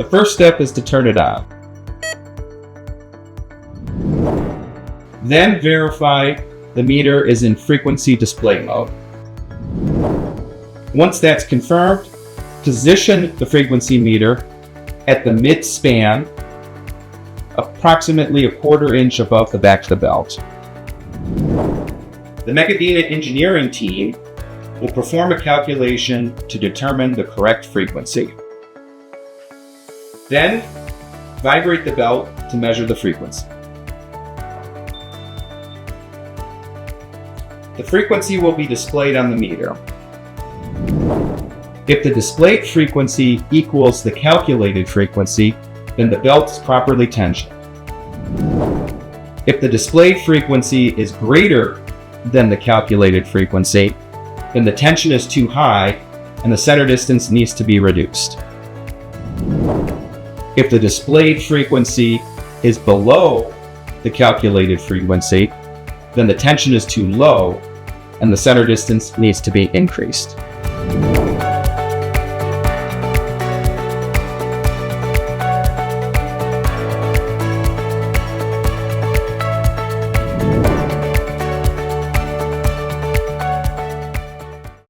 first step is to turn it on. Then verify the meter is in frequency display mode. Once that's confirmed, position the frequency meter at the mid-span, approximately a quarter inch above the back of the belt. The Megadyne engineering team will perform a calculation to determine the correct frequency. Then, vibrate the belt to measure the frequency. The frequency will be displayed on the meter. If the displayed frequency equals the calculated frequency, then the belt is properly tensioned. If the displayed frequency is greater than the calculated frequency, then the tension is too high and the center distance needs to be reduced. If the displayed frequency is below the calculated frequency, then the tension is too low and the center distance needs to be increased.